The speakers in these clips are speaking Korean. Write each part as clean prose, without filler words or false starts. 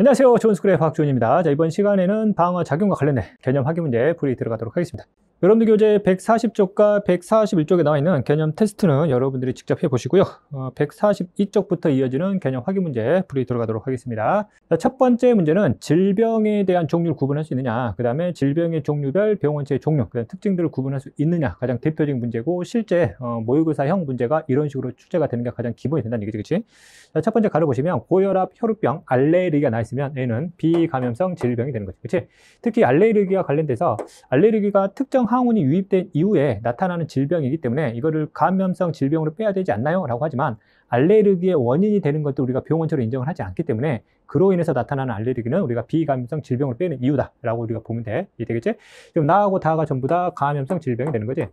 안녕하세요. 좋은스쿨의 박주원입니다. 자, 이번 시간에는 방어 작용과 관련된 개념 확인 문제 풀이 들어가도록 하겠습니다. 여러분들 교재 140쪽과 141쪽에 나와 있는 개념 테스트는 여러분들이 직접 해보시고요. 142쪽부터 이어지는 개념 확인 문제 풀이 들어가도록 하겠습니다. 자, 첫 번째 문제는 질병에 대한 종류를 구분할 수 있느냐, 그 다음에 질병의 종류별 병원체의 종류, 그 다음 특징들을 구분할 수 있느냐, 가장 대표적인 문제고, 실제 모의고사형 문제가 이런 식으로 출제가 되는 게 가장 기본이 된다는 얘기죠. 그치? 자, 첫 번째 가려보시면 고혈압, 혈우병, 알레르기가 나 있으면 A는 비감염성 질병이 되는 거죠. 그치? 특히 알레르기와 관련돼서 알레르기가 특정 항원이 유입된 이후에 나타나는 질병이기 때문에 이거를 감염성 질병으로 빼야 되지 않나요? 라고 하지만 알레르기의 원인이 되는 것도 우리가 병원체로 인정을 하지 않기 때문에 그로 인해서 나타나는 알레르기는 우리가 비감염성 질병으로 빼는 이유다 라고 우리가 보면 되겠지? 그럼 나하고 다가 전부 다 감염성 질병이 되는 거지.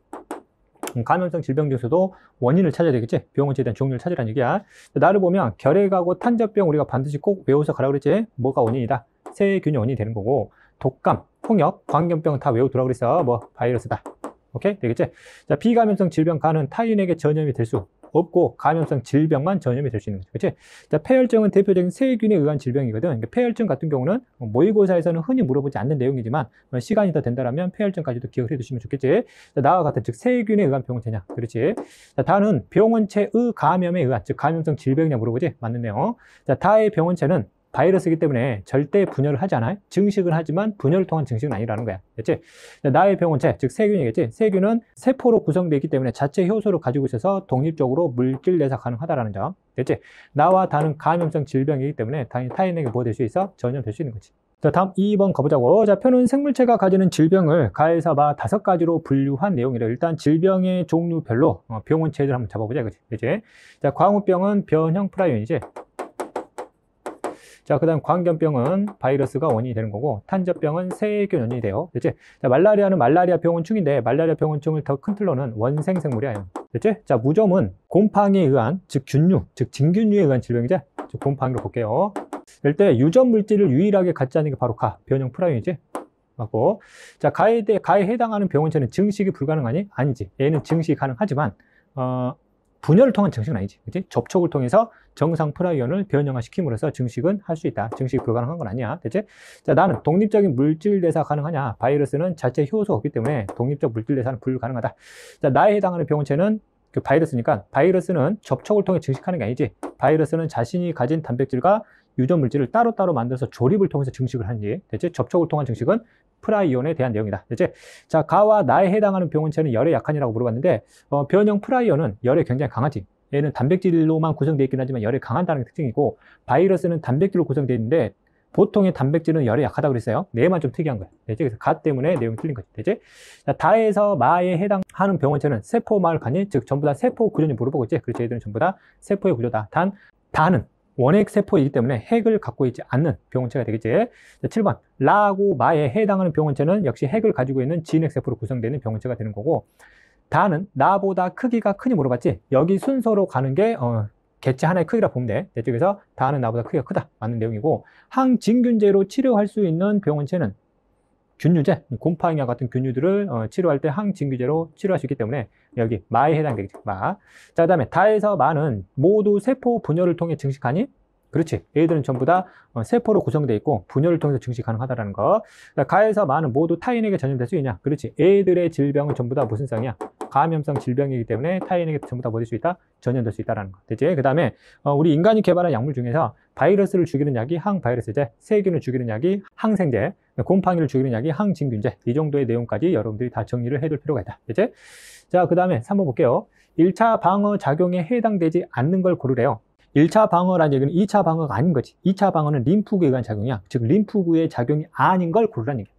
감염성 질병 중에서도 원인을 찾아야 되겠지? 병원체에 대한 종류를 찾으라는 얘기야. 나를 보면 결핵하고 탄저병 우리가 반드시 꼭 외워서 가라고 그랬지? 뭐가 원인이다? 세균이 원인이 되는 거고, 독감, 홍역, 광견병은 다 외우더라고 그랬어. 뭐 바이러스다. 오케이? 되겠지? 자, 비감염성 질병 가는 타인에게 전염이 될 수 없고 감염성 질병만 전염이 될 수 있는 거죠. 그치? 자, 폐혈증은 대표적인 세균에 의한 질병이거든. 그러니까 폐혈증 같은 경우는 모의고사에서는 흔히 물어보지 않는 내용이지만 시간이 더 된다면 폐혈증까지도 기억을 해두시면 좋겠지. 자, 나와 같은 즉 세균에 의한 병원체냐. 그렇지? 자, 다는 병원체의 감염에 의한, 즉 감염성 질병이냐 물어보지. 맞는 내용. 자, 다의 병원체는 바이러스이기 때문에 절대 분열을 하지 않아요. 증식은 하지만 분열을 통한 증식은 아니라는 거야. 됐지? 나의 병원체, 즉 세균이겠지? 세균은 세포로 구성되어 있기 때문에 자체 효소를 가지고 있어서 독립적으로 물질 내사 가능하다라는 점. 됐지? 나와 다는 감염성 질병이기 때문에 타인에게 뭐 될 수 있어? 전염될 수 있는 거지. 자, 다음 2번 가보자고. 자, 표는 생물체가 가지는 질병을 가에서 마 5가지로 분류한 내용이래. 일단 질병의 종류별로 병원체를 한번 잡아보자. 그치? 그치? 자, 광우병은 변형 프라이온이지. 자, 그 다음 광견병은 바이러스가 원인이 되는 거고, 탄저병은 세균 원인이 돼요. 됐지? 자, 말라리아는 말라리아 병원충인데 말라리아 병원충을 더 큰 틀로는 원생생물이야. 됐지? 자, 무좀은 곰팡이에 의한, 즉 균류, 즉 진균류에 의한 질병이지? 즉 곰팡이로 볼게요. 이럴 때 유전 물질을 유일하게 갖지 않는 게 바로 변형 프라이온이지? 맞고. 자, 가에 해당하는 병원체는 증식이 불가능하니? 아니지. 얘는 증식이 가능하지만 분열을 통한 증식은 아니지. 그치? 접촉을 통해서 정상 프라이온을 변형화 시킴으로써 증식은 할 수 있다. 증식이 불가능한 건 아니야. 됐지? 자, 나는 독립적인 물질 대사 가능하냐? 바이러스는 자체 효소가 없기 때문에 독립적 물질 대사는 불가능하다. 자, 나에 해당하는 병원체는 그 바이러스니까 바이러스는 접촉을 통해 증식하는 게 아니지. 바이러스는 자신이 가진 단백질과 유전 물질을 따로따로 만들어서 조립을 통해서 증식을 하는지. 됐지? 접촉을 통한 증식은 프라이온에 대한 내용이다. 됐지? 자, 가와 나에 해당하는 병원체는 열에 약하냐라고 물어봤는데 변형 프라이온은 열에 굉장히 강하지. 얘는 단백질로만 구성되어 있긴 하지만 열에 강한다는 게 특징이고, 바이러스는 단백질로 구성되어 있는데 보통의 단백질은 열에 약하다고 그랬어요. 얘만 좀 특이한 거야. 됐지? 그래서 가 때문에 내용이 틀린 거지. 됐지? 자, 다에서 마에 해당하는 병원체는 세포마을 가니, 즉 전부 다 세포 구조를 물어보고 있지. 그렇지? 얘들은 전부 다 세포의 구조다. 단 다는 원핵 세포이기 때문에 핵을 갖고 있지 않는 병원체가 되겠지. 자, 7번 라하고 마에 해당하는 병원체는 역시 핵을 가지고 있는 진핵 세포로 구성되는 병원체가 되는 거고, 다는 나보다 크기가 크니 물어봤지. 여기 순서로 가는 게 개체 하나의 크기라 보면 돼. 이쪽에서 다는 나보다 크기가 크다 맞는 내용이고, 항진균제로 치료할 수 있는 병원체는 균류제, 곰팡이와 같은 균류들을 치료할 때 항진균제로 치료할 수 있기 때문에 여기 마에 해당되겠지. 마. 자, 그 다음에 다에서 마는 모두 세포 분열을 통해 증식하니? 그렇지. 얘들은 전부 다 세포로 구성되어 있고 분열을 통해서 증식 가능하다는 거. 가에서 마는 모두 타인에게 전염될 수 있냐? 그렇지. 얘들의 질병은 전부 다 무슨 성이야? 감염성 질병이기 때문에 타인에게 전부 다 뭐 될 수 있다? 전염될 수 있다는 거. 됐지? 그 다음에 우리 인간이 개발한 약물 중에서 바이러스를 죽이는 약이 항바이러스제, 세균을 죽이는 약이 항생제, 곰팡이를 죽이는 약이 항진균제. 이 정도의 내용까지 여러분들이 다 정리를 해둘 필요가 있다. 됐지? 자, 그 다음에 3번 볼게요. 1차 방어 작용에 해당되지 않는 걸 고르래요. 1차 방어라는 얘기는 2차 방어가 아닌 거지. 2차 방어는 림프구에 의한 작용이야. 즉 림프구의 작용이 아닌 걸 고르라는 얘기야.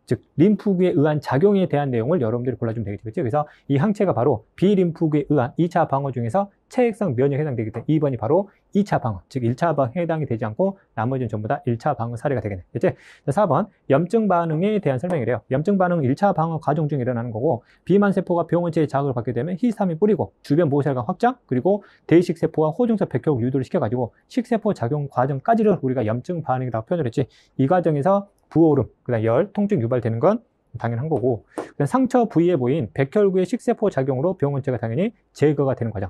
즉 림프구에 의한 작용에 대한 내용을 여러분들이 골라주면 되겠죠. 그래서 이 항체가 바로 비림프구에 의한 2차 방어 중에서 체액성 면역에 해당되기 때문에 2번이 바로 2차 방어, 즉 1차 방어에 해당이 되지 않고 나머지는 전부 다 1차 방어 사례가 되겠네. 그치? 4번 염증 반응에 대한 설명이래요. 염증 반응은 1차 방어 과정 중에 일어나는 거고, 비만세포가 병원체의 자극을 받게 되면 히스타민 뿌리고 주변 모세혈관 확장, 그리고 대식세포와 호중성 백혈구 유도를 시켜가지고 식세포 작용 과정까지를 우리가 염증 반응이라고 표현을 했지. 이 과정에서 부어오름, 그다음 열, 통증 유발되는 건 당연한 거고, 상처 부위에 보인 백혈구의 식세포 작용으로 병원체가 당연히 제거가 되는 과정.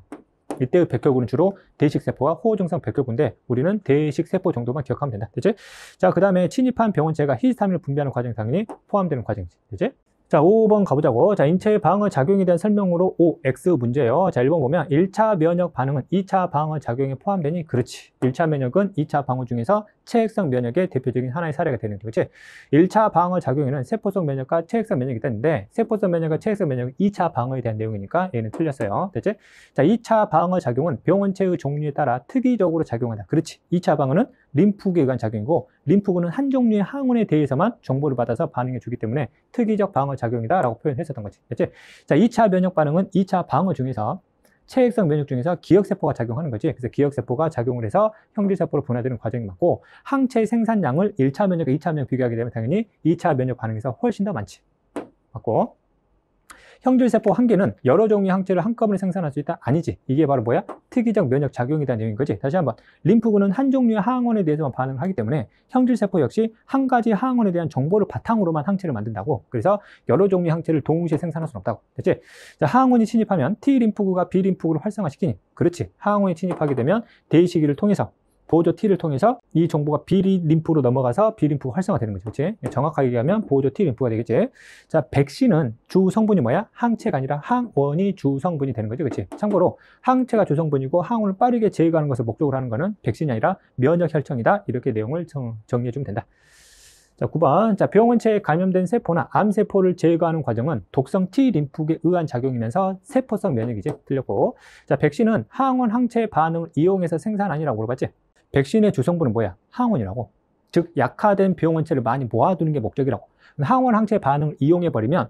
이때의 백혈구는 주로 대식세포와 호흡증상 백혈구인데 우리는 대식세포 정도만 기억하면 된다. 되지? 자, 그 다음에 침입한 병원체가 히스타민을 분비하는 과정이 당연히 포함되는 과정이지. 되지? 자, 5번 가보자고. 자, 인체 방어 작용에 대한 설명으로 OX 문제예요. 자, 1번 보면 1차 면역 반응은 2차 방어 작용에 포함되니 그렇지. 1차 면역은 2차 방어 중에서 체액성 면역의 대표적인 하나의 사례가 되는 거지. 그렇지? 1차 방어 작용에는 세포성 면역과 체액성 면역이 있다는데 세포성 면역과 체액성 면역은 2차 방어에 대한 내용이니까 얘는 틀렸어요. 됐지? 자, 2차 방어 작용은 병원체의 종류에 따라 특이적으로 작용한다. 그렇지. 2차 방어는 림프구에 의한 작용이고 림프구는 한 종류의 항원에 대해서만 정보를 받아서 반응해 주기 때문에 특이적 방어 작용이다 라고 표현했었던 거지. 됐지? 자, 2차 면역 반응은 2차 방어 중에서 체액성 면역 중에서 기억세포가 작용하는 거지. 그래서 기억세포가 작용을 해서 형질세포로 분화되는 과정이 맞고 항체 생산량을 1차 면역과 2차 면역 비교하게 되면 당연히 2차 면역 반응에서 훨씬 더 많지. 맞고 형질세포 한 개는 여러 종류의 항체를 한꺼번에 생산할 수 있다? 아니지. 이게 바로 뭐야? 특이적 면역 작용이라는 내용인 거지. 다시 한번 림프구는 한 종류의 항원에 대해서만 반응을 하기 때문에 형질세포 역시 한 가지 항원에 대한 정보를 바탕으로만 항체를 만든다고. 그래서 여러 종류의 항체를 동시에 생산할 수는 없다고. 됐지? 자, 항원이 침입하면 T림프구가 B림프구를 활성화시키니 그렇지. 항원이 침입하게 되면 대시기를 통해서 보조 T를 통해서 이 정보가 B림프로 넘어가서 B림프가 활성화되는 거죠. 그렇지? 정확하게 얘기하면 보조 T림프가 되겠지. 자, 백신은 주 성분이 뭐야? 항체가 아니라 항원이 주 성분이 되는 거죠. 그렇지? 참고로 항체가 주 성분이고 항원을 빠르게 제거하는 것을 목적으로 하는 것은 백신이 아니라 면역 혈청이다. 이렇게 내용을 정리해 주면 된다. 자, 9번. 자, 병원체에 감염된 세포나 암세포를 제거하는 과정은 독성 T림프구에 의한 작용이면서 세포성 면역이지. 틀렸고. 자, 백신은 항원 항체 반응을 이용해서 생산하니라고 물어봤지. 백신의 주성분은 뭐야? 항원이라고. 즉 약화된 병원체를 많이 모아두는 게 목적이라고. 항원 항체 반응을 이용해버리면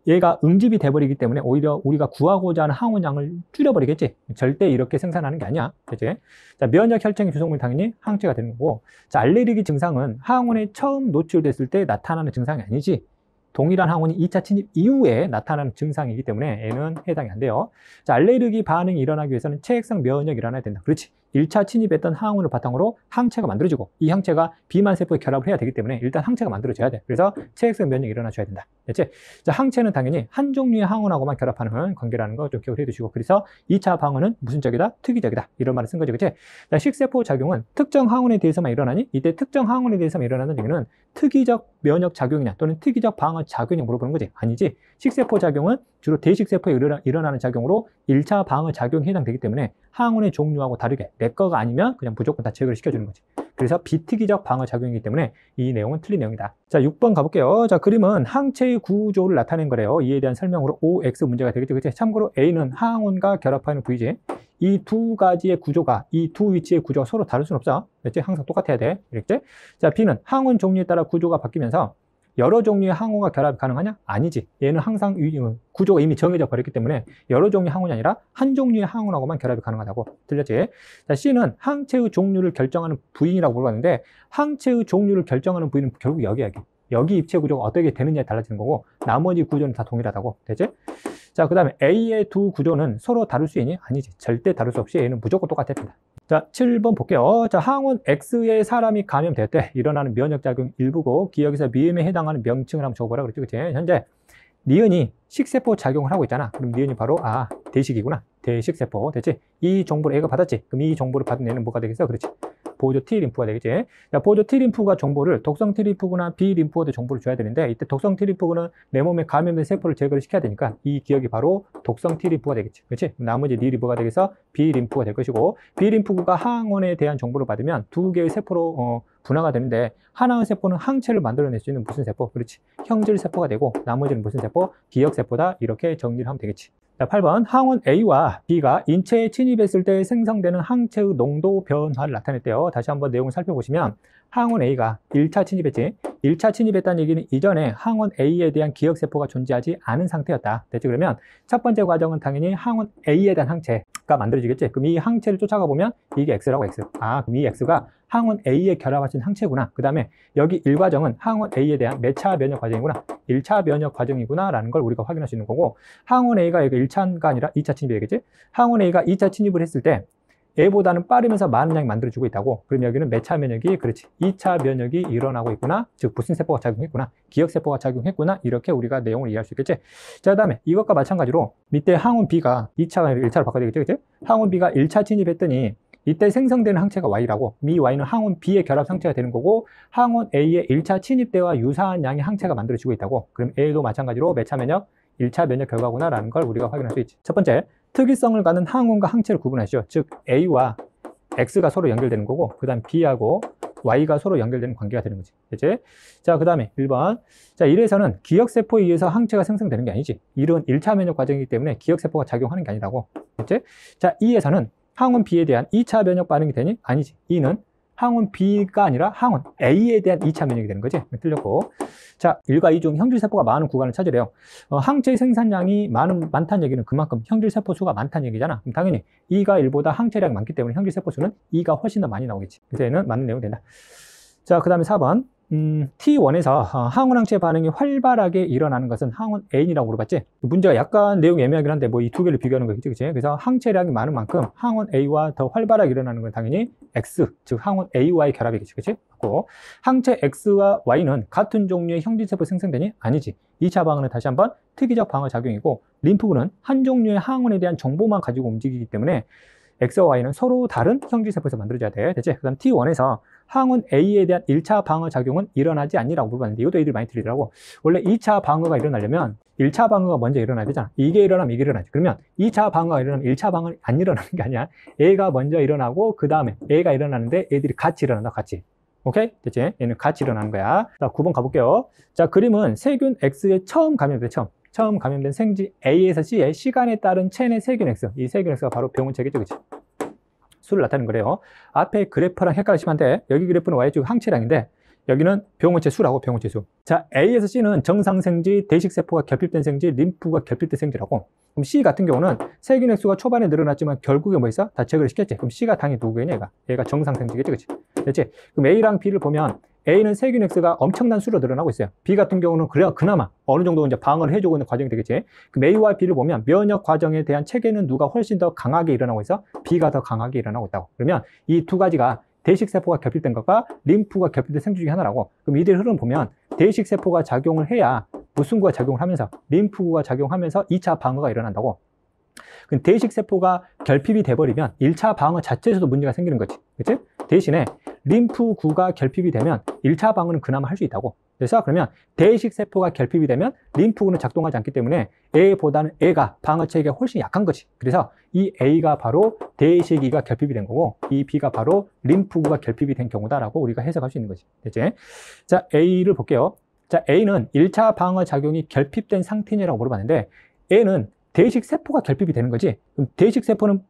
얘가 응집이 돼버리기 때문에 오히려 우리가 구하고자 하는 항원량을 줄여버리겠지. 절대 이렇게 생산하는 게 아니야. 그치? 자, 면역 혈청의 주성분이 당연히 항체가 되는 거고, 자, 알레르기 증상은 항원에 처음 노출됐을 때 나타나는 증상이 아니지. 동일한 항원이 2차 침입 이후에 나타나는 증상이기 때문에 얘는 해당이 안 돼요. 자, 알레르기 반응이 일어나기 위해서는 체액성 면역이 일어나야 된다. 그렇지. 1차 침입했던 항원을 바탕으로 항체가 만들어지고 이 항체가 비만 세포에 결합을 해야 되기 때문에 일단 항체가 만들어져야 돼. 그래서 체액성 면역이 일어나줘야 된다. 됐지? 자, 항체는 당연히 한 종류의 항원하고만 결합하는 관계라는 거 좀 기억을 해두시고, 그래서 2차 방어는 무슨 적이다? 특이적이다. 이런 말을 쓴 거죠. 그치? 자, 식세포 작용은 특정 항원에 대해서만 일어나니 이때 특정 항원에 대해서만 일어나는 얘기는 특이적 면역 작용이냐 또는 특이적 방어 작용이냐 물어보는 거지. 아니지. 식세포 작용은 주로 대식세포에 일어나는 작용으로 1차 방어 작용에 해당되기 때문에 항원의 종류하고 다르게 내 거가 아니면 그냥 무조건 다 제거를 시켜주는 거지. 그래서 비특이적 방어 작용이기 때문에 이 내용은 틀린 내용이다. 자, 6번 가볼게요. 자, 그림은 항체의 구조를 나타낸 거래요. 이에 대한 설명으로 OX 문제가 되겠죠. 그치? 참고로 A는 항원과 결합하는 부위지. 이 두 가지의 구조가, 이 두 위치의 구조가 서로 다를 수는 없어. 그치? 항상 똑같아야 돼. 이렇게. 자, B는 항원 종류에 따라 구조가 바뀌면서 여러 종류의 항원과 결합이 가능하냐? 아니지. 얘는 항상 구조가 이미 정해져 버렸기 때문에 여러 종류의 항원이 아니라 한 종류의 항원하고만 결합이 가능하다고. 틀렸지? 자, C는 항체의 종류를 결정하는 부위라고 물어봤는데 항체의 종류를 결정하는 부위는 결국 여기 입체 구조가 어떻게 되느냐에 달라지는 거고 나머지 구조는 다 동일하다고. 되지? 자, 그 다음에 A의 두 구조는 서로 다를 수 있니? 아니지. 절대 다를 수 없이 A는 무조건 똑같아야 된다. 자, 7번 볼게요. 자, 항원 X에 사람이 감염될 때 일어나는 면역작용 일부고 기억에서 미음에 해당하는 명칭을 한번 적어보라 그랬죠. 그치? 현재 니은이 식세포 작용을 하고 있잖아. 그럼 니은이 바로 대식이구나. 대식세포. 됐지? 이 정보를 A가 받았지? 그럼 이 정보를 받은 애는 뭐가 되겠어? 그렇지? 보조 T림프가 되겠지? 자, 보조 T림프가 정보를 독성 T림프구나 B림프구한테 정보를 줘야 되는데 이때 독성 T림프구는 내 몸에 감염된 세포를 제거를 시켜야 되니까 이 기억이 바로 독성 T림프가 되겠지. 그렇지? 나머지 D림프가 되겠어? B림프가 될 것이고 B림프구가 항원에 대한 정보를 받으면 두 개의 세포로 분화가 되는데 하나의 세포는 항체를 만들어낼 수 있는 무슨 세포? 그렇지. 형질세포가 되고 나머지는 무슨 세포? 기억세포다. 이렇게 정리를 하면 되겠지. 자, 8번 항원 A와 B가 인체에 침입했을 때 생성되는 항체의 농도 변화를 나타냈대요. 다시 한번 내용을 살펴보시면 항원 A가 1차 침입했지. 1차 침입했다는 얘기는 이전에 항원 A에 대한 기억세포가 존재하지 않은 상태였다. 됐지? 그러면 첫 번째 과정은 당연히 항원 A에 대한 항체가 만들어지겠지. 그럼 이 항체를 쫓아가 보면 이게 X라고 X. 그럼 이 X가 항원 A에 결합하신 항체구나. 그 다음에 여기 1과정은 항원 A에 대한 몇 차 면역 과정이구나. 1차 면역 과정이구나 라는 걸 우리가 확인할 수 있는 거고 항원 A가 여기 1차가 아니라 2차 침입이 되겠지. 항원 A가 2차 침입을 했을 때 A보다는 빠르면서 많은 양이 만들어지고 있다고. 그럼 여기는 몇 차 면역이, 그렇지, 2차 면역이 일어나고 있구나. 즉 무슨세포가 작용했구나, 기억세포가 작용했구나. 이렇게 우리가 내용을 이해할 수 있겠지. 자, 그 다음에 이것과 마찬가지로 밑에 항원 B가 2차가 아니라 1차로 바꿔야 되겠지, 그치? 항원 B가 1차 진입했더니 이때 생성되는 항체가 Y라고. 이 Y는 항원 B의 결합 상체가 되는 거고, 항원 A의 1차 침입 때와 유사한 양의 항체가 만들어지고 있다고. 그럼 A도 마찬가지로 몇 차 면역? 1차 면역 결과구나 라는 걸 우리가 확인할 수 있지. 첫 번째, 특이성을 갖는 항원과 항체를 구분하시죠. 즉 A와 X가 서로 연결되는 거고, 그 다음 B하고 Y가 서로 연결되는 관계가 되는 거지. 그치? 자, 그 다음에 1번. 자, 1에서는 기억세포에 의해서 항체가 생성되는 게 아니지. 1은 1차 면역 과정이기 때문에 기억세포가 작용하는 게 아니라고. 그치? 자, 2에서는 항원 B에 대한 2차 면역 반응이 되니? 아니지. 2는 항원 B가 아니라 항원 A에 대한 2차 면역이 되는 거지. 틀렸고. 자, 1과 2 중 형질세포가 많은 구간을 찾으래요. 항체 생산량이 많다는 얘기는 그만큼 형질세포 수가 많다는 얘기잖아. 그럼 당연히 2가 1보다 항체량이 많기 때문에 형질세포 수는 2가 훨씬 더 많이 나오겠지. 그래서 얘는 맞는 내용이 된다. 자, 그 다음에 4번. T1에서 항원항체 반응이 활발하게 일어나는 것은 항원 N이라고 물어봤지. 문제가 약간 내용이 애매하긴 한데 뭐 이 두 개를 비교하는 거겠지, 그치? 그래서 항체량이 많은 만큼 항원 A와 더 활발하게 일어나는 건 당연히 X, 즉 항원 A와의 결합이겠지, 그치? 고 항체 X와 Y는 같은 종류의 형질세포 생성되니? 아니지. 2차 방어는 다시 한번 특이적 방어 작용이고, 림프구는 한 종류의 항원에 대한 정보만 가지고 움직이기 때문에 X와 Y는 서로 다른 형질세포에서 만들어져야 돼. 됐지? 그 다음 T1에서 항원 A에 대한 1차 방어 작용은 일어나지 않니라고 물어봤는데, 이것도 애들이 많이 틀리더라고. 원래 2차 방어가 일어나려면 1차 방어가 먼저 일어나야 되잖아. 이게 일어나면 이게 일어나지. 그러면 2차 방어가 일어나면 1차 방어는 안 일어나는 게 아니야. A가 먼저 일어나고 그 다음에 A가 일어나는데 애들이 같이 일어난다, 같이. 오케이? 됐지? 얘는 같이 일어나는 거야. 자, 9번 가볼게요. 자, 그림은 세균 X에 처음 감염돼, 처음 감염된 생쥐 A에서 C의 시간에 따른 체내 세균 X. 이 세균 X가 바로 병원체겠죠, 그치? 수를 나타내는 거래요. 앞에 그래프랑 헷갈리시면 안 돼. 여기 그래프는 Y축 항체량인데 여기는 병원체 수라고, 병원체 수. 자, A에서 C는 정상 생쥐, 대식세포가 결핍된 생쥐, 림프가 결핍된 생쥐라고. 그럼 C 같은 경우는 세균 액수가 초반에 늘어났지만 결국에 뭐 있어? 다 제거를 시켰지. 그럼 C가 당연히 누구겠냐, 얘가 정상 생쥐겠지, 그치? 됐지? 그럼 A랑 B를 보면 A는 세균 액수가 엄청난 수로 늘어나고 있어요. B 같은 경우는 그나마 어느 정도 이제 방어를 해주고 있는 과정이 되겠지. 그럼 A와 B를 보면 면역 과정에 대한 체계는 누가 훨씬 더 강하게 일어나고 있어? B가 더 강하게 일어나고 있다고. 그러면 이 두 가지가 대식세포가 결핍된 것과 림프가 결핍된 생쥐 중에 하나라고. 그럼 이들 흐름 보면 대식세포가 작용을 해야 무슨구가 작용을 하면서 림프구가 작용하면서 2차 방어가 일어난다고. 그럼 대식세포가 결핍이 돼버리면 1차 방어 자체에서도 문제가 생기는 거지. 그치? 대신에 림프구가 결핍이 되면 1차 방어는 그나마 할 수 있다고. 그래서 그러면 대식세포가 결핍이 되면 림프구는 작동하지 않기 때문에 A보다는 A가 방어체계가 훨씬 약한 거지. 그래서 이 A가 바로 대식이가 결핍이 된 거고, 이 B가 바로 림프구가 결핍이 된 경우다라고 우리가 해석할 수 있는 거지. 됐지? 자, A를 볼게요. 자, A는 1차 방어 작용이 결핍된 상태냐라고 물어봤는데, A는 대식세포가 결핍이 되는 거지. 그럼 대식세포는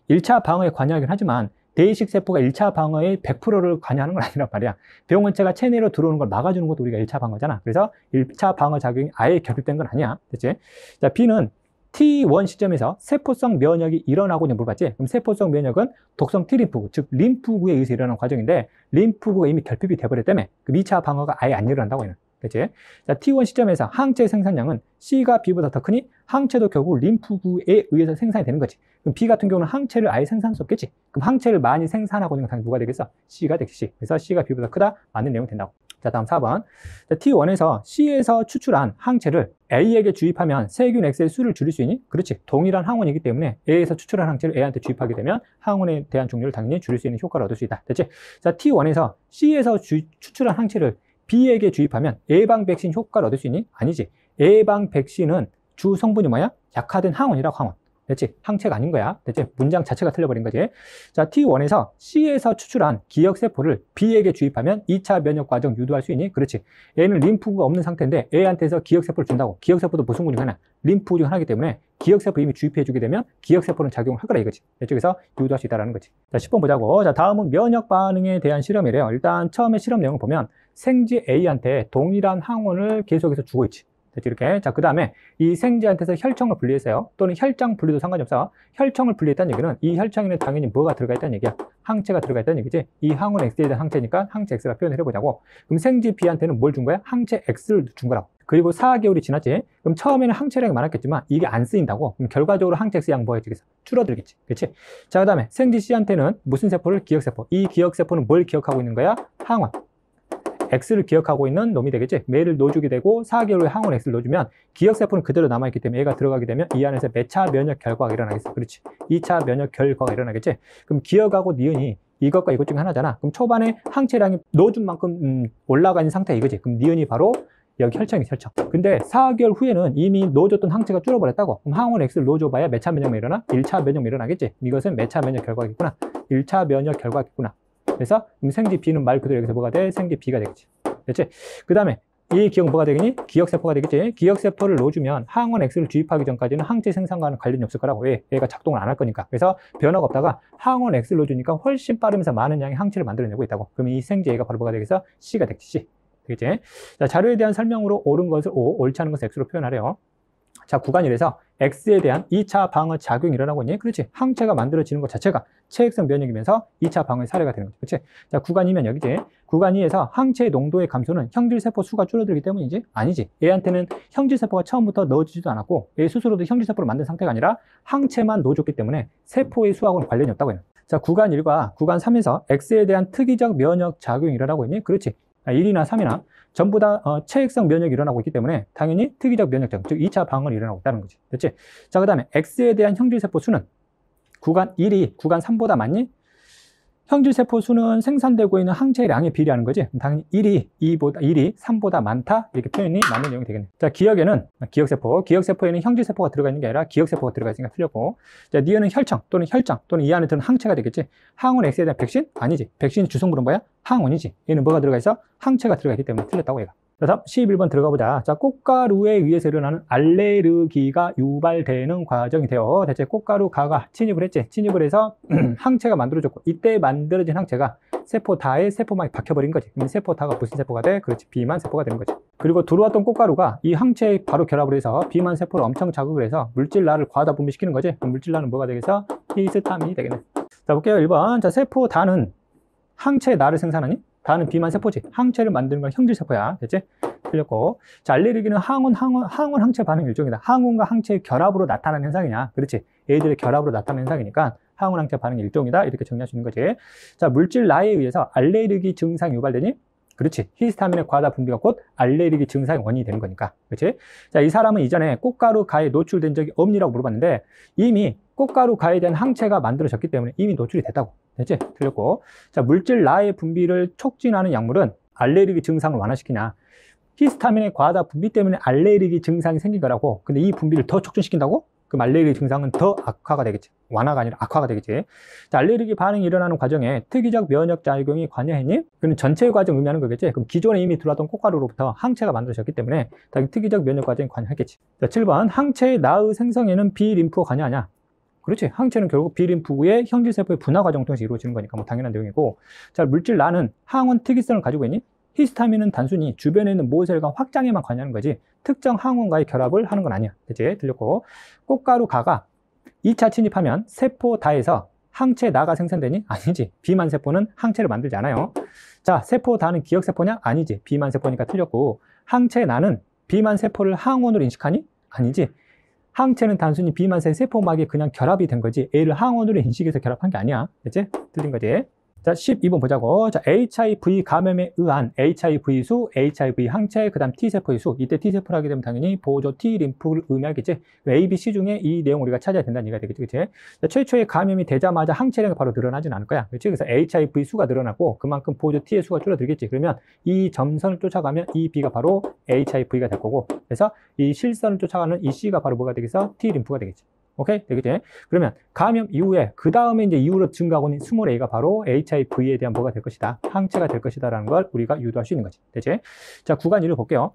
1차 방어에 관여하긴 하지만 대식세포가 1차 방어의 100%를 관여하는 건 아니란 말이야. 병원체가 체내로 들어오는 걸 막아주는 것도 우리가 1차 방어잖아. 그래서 1차 방어 작용이 아예 결핍된 건 아니야. 됐지? 자, B는 T1 시점에서 세포성 면역이 일어나고 있는 물어봤지? 그럼 세포성 면역은 독성 T림프구, 즉 림프구에 의해서 일어나는 과정인데, 림프구가 이미 결핍이 돼버렸다며. 그럼 2차 방어가 아예 안 일어난다고 얘는. 그치? 자, T1 시점에서 항체 생산량은 C가 B보다 더 크니 항체도 결국 림프구에 의해서 생산이 되는 거지. 그럼 B 같은 경우는 항체를 아예 생산할 수 없겠지. 그럼 항체를 많이 생산하고 있는 건 당연히 누가 되겠어? C가 되겠지. 그래서 C가 B보다 크다, 맞는 내용이 된다고. 자, 다음 4번. 자, T1에서 C에서 추출한 항체를 A에게 주입하면 세균 X의 수를 줄일 수 있니? 그렇지. 동일한 항원이기 때문에 A에서 추출한 항체를 A한테 주입하게 되면 항원에 대한 종류를 당연히 줄일 수 있는 효과를 얻을 수 있다. 됐지? 자, T1에서 C에서 추출한 항체를 B에게 주입하면 예방 백신 효과를 얻을 수 있니? 아니지. 예방 백신은 주 성분이 뭐야? 약화된 항원이라고, 항원. 됐지? 항체가 아닌 거야. 됐지? 문장 자체가 틀려버린 거지. 자, T1에서 C에서 추출한 기억세포를 B에게 주입하면 2차 면역 과정 유도할 수 있니? 그렇지. 얘는 림프구가 없는 상태인데 A한테서 기억세포를 준다고. 기억세포도 무슨 구 중 하나? 림프 중 하나이기 때문에 기억세포 이미 주입해주게 되면 기억세포는 작용을 하거라 이거지. 이쪽에서 유도할 수 있다는 거지. 자, 10번 보자고. 자, 다음은 면역 반응에 대한 실험이래요. 일단 처음에 실험 내용을 보면 생쥐 A한테 동일한 항원을 계속해서 주고 있지. 됐지, 이렇게. 자, 그 다음에 이 생쥐한테서 혈청을 분리했어요. 또는 혈장 분리도 상관이 없어. 혈청을 분리했다는 얘기는 이 혈청에는 당연히 뭐가 들어가 있다는 얘기야? 항체가 들어가 있다는 얘기지. 이 항원 X에 대한 항체니까 항체 X라 표현을 해보자고. 그럼 생쥐 B한테는 뭘 준 거야? 항체 X를 준 거라고. 그리고 4개월이 지났지. 그럼 처음에는 항체량이 많았겠지만 이게 안 쓰인다고. 그럼 결과적으로 항체 수양 뭐 해지겠어? 줄어들겠지. 그렇지? 자, 그 다음에 생쥐 C한테는 무슨 세포를? 기억세포. 이 기억세포는 뭘 기억하고 있는 거야? 항원. X를 기억하고 있는 놈이 되겠지. 매를 넣어주게 되고 4개월 후에 항원 X를 넣어주면 기억세포는 그대로 남아있기 때문에 얘가 들어가게 되면 이 안에서 몇 차 면역 결과가 일어나겠어. 그렇지. 2차 면역 결과가 일어나겠지. 그럼 기억하고 니은이 이것과 이것 중에 하나잖아. 그럼 초반에 항체량이 넣어준 만큼 올라가 있는 상태 이거지. 그럼 니은이 바로 여기 혈청이 혈청. 근데 4개월 후에는 이미 넣어줬던 항체가 줄어버렸다고. 그럼 항원 X를 넣어줘봐야 몇 차 면역이 일어나? 1차 면역이 일어나겠지. 이것은 몇 차 면역 결과겠구나. 1차 면역 결과겠구나. 그래서 생쥐 B는 말 그대로 여기서 뭐가 돼? 생쥐 B가 되겠지. 됐지? 그 다음에 이 기억은 뭐가 되겠니? 기억세포가 되겠지. 기억세포를 넣어주면 항원 X를 주입하기 전까지는 항체 생산과는 관련이 없을 거라고. 왜? 얘가 작동을 안 할 거니까. 그래서 변화가 없다가 항원 X를 넣어주니까 훨씬 빠르면서 많은 양의 항체를 만들어내고 있다고. 그러면 이 생쥐 A가 바로 뭐가 되겠어? C가 되겠지. C. 되겠지? 자, 자료에 대한 설명으로 옳은 것을 O, 옳지 않은 것을 X로 표현하래요. 자, 구간 1에서 X에 대한 2차 방어 작용이 일어나고 있니? 그렇지. 항체가 만들어지는 것 자체가 체액성 면역이면서 2차 방어의 사례가 되는 거지. 그렇지. 자, 구간 2면 여기지. 구간 2에서 항체의 농도의 감소는 형질세포 수가 줄어들기 때문이지? 아니지. 얘한테는 형질세포가 처음부터 넣어주지도 않았고 얘 스스로도 형질세포를 만든 상태가 아니라 항체만 넣어줬기 때문에 세포의 수하고는 관련이 없다고 해요. 자, 구간 1과 구간 3에서 X에 대한 특이적 면역 작용이 일어나고 있니? 그렇지. 1이나 3이나 전부 다 체액성 면역이 일어나고 있기 때문에 당연히 특이적 면역 작용, 즉 2차 방어를 일어나고 있다는 거지. 됐지? 자, 그 다음에 X에 대한 형질세포 수는 구간 1이 구간 3보다 많니? 형질세포 수는 생산되고 있는 항체량에 비례하는 거지. 당연히 1이 3보다 많다 이렇게 표현이 맞는 내용이 되겠네. 자, 기억에는 기억세포에는 형질세포가 들어가 있는 게 아니라 기억세포가 들어가 있으니까 틀렸고, 자, 니은은 혈청 또는 혈장 또는 이 안에 들은 항체가 되겠지. 항원 X에 대한 백신? 아니지. 백신의 주성분은 뭐야? 항원이지. 얘는 뭐가 들어가 있어? 항체가 들어가 있기 때문에 틀렸다고 얘가. 자, 다음 11번 들어가 보자. 자, 꽃가루에 의해서 일어나는 알레르기가 유발되는 과정이 되어 대체 꽃가루 가가 침입을 했지. 침입을 해서 항체가 만들어졌고 이때 만들어진 항체가 세포다에 세포막에 박혀버린 거지. 그럼 세포다가 무슨 세포가 돼? 그렇지. 비만 세포가 되는 거지. 그리고 들어왔던 꽃가루가 이 항체에 바로 결합을 해서 비만 세포를 엄청 자극을 해서 물질나를 과다 분비시키는 거지. 그럼 물질나는 뭐가 되겠어? 히스타민이 되겠네. 자, 볼게요. 1번. 자, 세포다는 항체 나를 생산하니? 다는 비만 세포지. 항체를 만드는 건 형질세포야. 됐지? 틀렸고. 자, 알레르기는 항원 항체 반응 일종이다. 항원과 항체의 결합으로 나타나는 현상이냐? 그렇지. 애들의 결합으로 나타나는 현상이니까 항원 항체 반응 일종이다. 이렇게 정리할 수 있는 거지. 자, 물질 나에 의해서 알레르기 증상이 유발되니? 그렇지. 히스타민의 과다 분비가 곧 알레르기 증상의 원인이 되는 거니까. 그렇지? 자, 이 사람은 이전에 꽃가루 가에 노출된 적이 없니라고 물어봤는데 이미 꽃가루 가에 대한 항체가 만들어졌기 때문에 이미 노출이 됐다고. 됐지? 틀렸고. 자, 물질 나의 분비를 촉진하는 약물은 알레르기 증상을 완화시키냐? 히스타민의 과다 분비 때문에 알레르기 증상이 생긴 거라고. 근데 이 분비를 더 촉진시킨다고? 그럼 알레르기 증상은 더 악화가 되겠지. 완화가 아니라 악화가 되겠지. 자, 알레르기 반응이 일어나는 과정에 특이적 면역 작용이 관여했니? 그럼 전체 과정 의미하는 거겠지. 그럼 기존에 이미 들어왔던 꽃가루로부터 항체가 만들어졌기 때문에 당연히 특이적 면역 과정이 관여했겠지. 자, 7번. 항체의 나의 생성에는 비림프가 관여하냐? 그렇지. 항체는 결국 비림프의 형질세포의 분화 과정 통해서 이루어지는 거니까 뭐 당연한 내용이고. 자, 물질 나는 항원 특이성을 가지고 있니? 히스타민은 단순히 주변에 있는 모세혈관 확장에만 관여하는 거지 특정 항원과의 결합을 하는 건 아니야. 그치? 들렸고. 꽃가루 가가 2차 침입하면 세포다에서 항체 나가 생산되니? 아니지. 비만 세포는 항체를 만들지 않아요. 자, 세포다는 기억세포냐? 아니지. 비만 세포니까 틀렸고. 항체 나는 비만 세포를 항원으로 인식하니? 아니지. 항체는 단순히 비만세 세포막에 그냥 결합이 된 거지 A를 항원으로 인식해서 결합한 게 아니야. 그치? 틀린 거지. 자, 12번 보자고. 자, HIV 감염에 의한 HIV 수, HIV 항체, 그 다음 T세포의 수. 이때 T세포를 하게 되면 당연히 보조 T 림프를 의미하겠지. A, B, C 중에 이 내용 우리가 찾아야 된다는 얘기가 되겠지. 그치? 자, 최초의 감염이 되자마자 항체량이 바로 늘어나진 않을 거야. 그치? 그래서 HIV 수가 늘어나고 그만큼 보조 T의 수가 줄어들겠지. 그러면 이 점선을 쫓아가면 이 B가 바로 HIV가 될 거고. 그래서 이 실선을 쫓아가는 이 C가 바로 뭐가 되겠어? T 림프가 되겠지. 오케이? 되겠지? 그러면 감염 이후에 그 다음에 이제 이후로 증가하고 있는 스몰 a가 바로 HIV에 대한 뭐가 될 것이다? 항체가 될 것이다 라는 걸 우리가 유도할 수 있는 거지. 됐지? 자, 구간 1을 볼게요.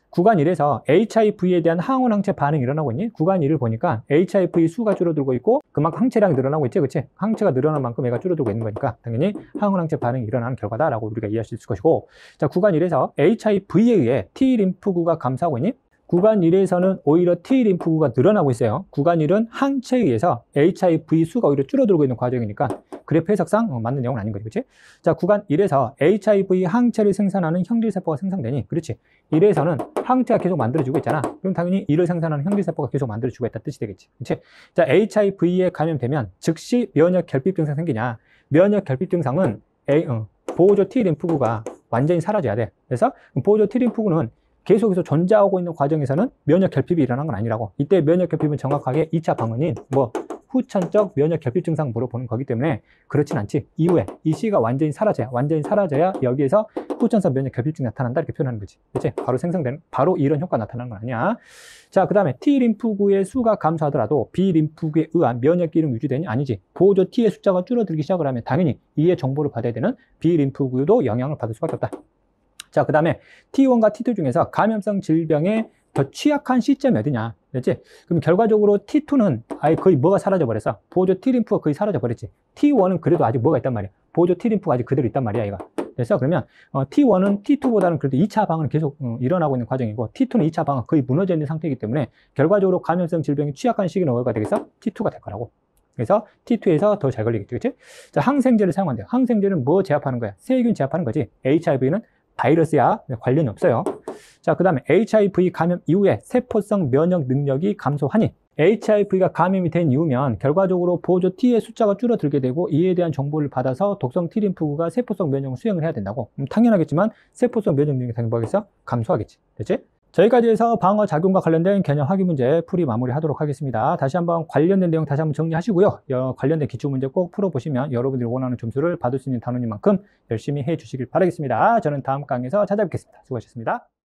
구간 1에서 HIV에 대한 항원 항체 반응이 일어나고 있니? 구간 1을 보니까 HIV 수가 줄어들고 있고 그만큼 항체량이 늘어나고 있지, 그치? 항체가 늘어난 만큼 얘가 줄어들고 있는 거니까 당연히 항원 항체 반응이 일어나는 결과다라고 우리가 이해할 수 있을 것이고, 자, 구간 1에서 HIV에 의해 T 림프구가 감싸고 있니? 구간 1에서는 오히려 T림프구가 늘어나고 있어요. 구간 1은 항체에 의해서 HIV 수가 오히려 줄어들고 있는 과정이니까 그래프 해석상 맞는 내용은 아닌 거지, 그렇지? 자, 구간 1에서 HIV 항체를 생산하는 형질세포가 생성되니, 그렇지? 1에서는 항체가 계속 만들어지고 있잖아. 그럼 당연히 이를 생산하는 형질세포가 계속 만들어지고 있다는 뜻이 되겠지, 그렇지? 자, HIV에 감염되면 즉시 면역 결핍 증상 생기냐? 면역 결핍 증상은 보호조 T림프구가 완전히 사라져야 돼. 그래서 보호조 T림프구는 계속해서 존재하고 있는 과정에서는 면역 결핍이 일어난 건 아니라고. 이때 면역 결핍은 정확하게 2차 방언인 후천적 면역 결핍 증상 물어보는 거기 때문에 그렇진 않지. 이후에 이 C가 완전히 사라져야 여기에서 후천성 면역 결핍증이 나타난다 이렇게 표현하는 거지. 그치? 바로 이런 효과가 나타나는 건 아니야. 자, 그 다음에 T림프구의 수가 감소하더라도 B림프구에 의한 면역 기능 유지되니 아니지. 보호조 T의 숫자가 줄어들기 시작을 하면 당연히 이의 정보를 받아야 되는 B림프구도 영향을 받을 수밖에 없다. 자, 그 다음에 T1과 T2 중에서 감염성 질병에 더 취약한 시점이 어디냐? 그렇지? 그럼 결과적으로 T2는 아예 거의 뭐가 사라져 버렸어. 보호조 T림프가 거의 사라져 버렸지. T1은 그래도 아직 뭐가 있단 말이야. 보호조 T림프가 아직 그대로 있단 말이야, 이거. 그래서 그러면 T1은 T2보다는 그래도 2차 방어는 계속 일어나고 있는 과정이고, T2는 2차 방어 거의 무너져 있는 상태이기 때문에 결과적으로 감염성 질병이 취약한 시기는 뭐가 되겠어? T2가 될 거라고. 그래서 T2에서 더 잘 걸리겠지, 그렇지? 자, 항생제를 사용한대요. 항생제는 뭐 제압하는 거야? 세균 제압하는 거지. HIV는 바이러스야 관련이 없어요. 자, 그 다음에 HIV 감염 이후에 세포성 면역 능력이 감소하니 HIV가 감염이 된 이후면 결과적으로 보호조 T의 숫자가 줄어들게 되고 이에 대한 정보를 받아서 독성 T림프구가 세포성 면역을 수행을 해야 된다고. 당연하겠지만 세포성 면역 능력이 당연히 뭐겠어? 감소하겠지. 됐지? 저희까지 해서 방어 작용과 관련된 개념 확인 문제 풀이 마무리하도록 하겠습니다. 다시 한번 관련된 내용 다시 한번 정리하시고요. 관련된 기출문제 꼭 풀어보시면 여러분들이 원하는 점수를 받을 수 있는 단원인 만큼 열심히 해주시길 바라겠습니다. 저는 다음 강의에서 찾아뵙겠습니다. 수고하셨습니다.